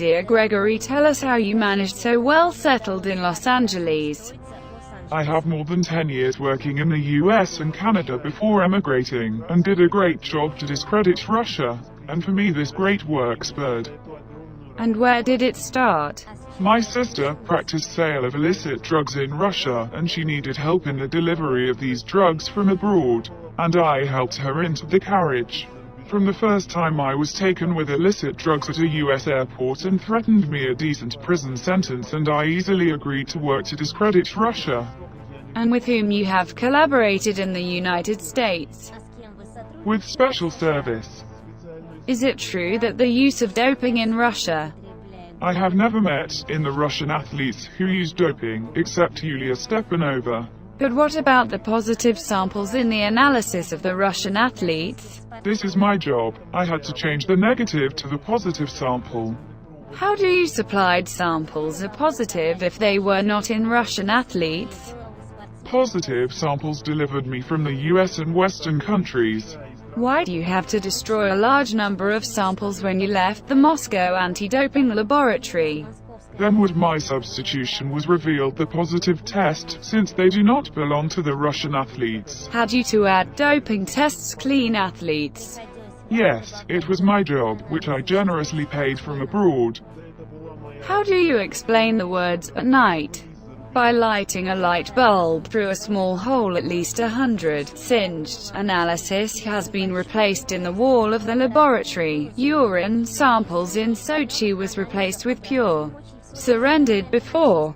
dear Gregory, tell us how you managed so well settled in Los Angeles. I have more than 10 years working in the US and Canada before emigrating, and did a great job to discredit Russia, and for me this great work spurred. And where did it start? My sister practiced sale of illicit drugs in Russia, and she needed help in the delivery of these drugs from abroad, and I helped her into the carriage. From the first time I was taken with illicit drugs at a US airport and threatened me a decent prison sentence, and I easily agreed to work to discredit Russia. And with whom you have collaborated in the United States? With Special Service. Is it true that the use of doping in Russia? I have never met in the Russian athletes who use doping, except Yulia Stepanova. But what about the positive samples in the analysis of the Russian athletes? This is my job. I had to change the negative to the positive sample. How do you supplied samples of positive if they were not in Russian athletes? Positive samples delivered me from the US and Western countries. Why do you have to destroy a large number of samples when you left the Moscow anti-doping laboratory? Then with my substitution was revealed the positive test, since they do not belong to the Russian athletes. Had you to add doping tests clean athletes? Yes, it was my job, which I generously paid from abroad. How do you explain the words, "at night"? By lighting a light bulb through a small hole at least 100 singed. Analysis has been replaced in the wall of the laboratory. Urine samples in Sochi was replaced with pure. Surrendered before.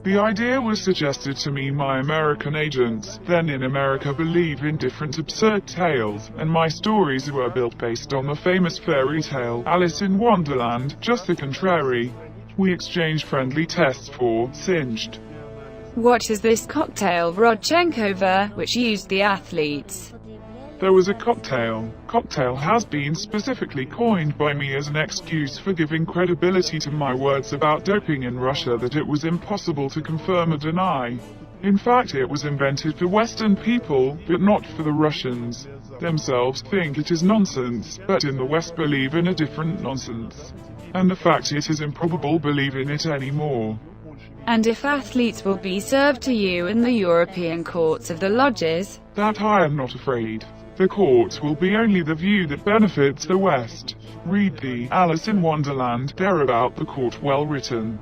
The idea was suggested to me by American agents, then in America believe in different absurd tales, and my stories were built based on the famous fairy tale, Alice in Wonderland, just the contrary. We exchanged friendly tests for singed. What is this cocktail Rodchenkov, which used the athletes? There was a cocktail. Cocktail has been specifically coined by me as an excuse for giving credibility to my words about doping in Russia that it was impossible to confirm or deny. In fact, it was invented for Western people, but not for the Russians. Themselves think it is nonsense, but in the West believe in a different nonsense. And the fact it is improbable believe in it anymore. And if athletes will be served to you in the European courts of the lodges? That I am not afraid. The courts will be only the view that benefits the West. Read the Alice in Wonderland, there about the court well written.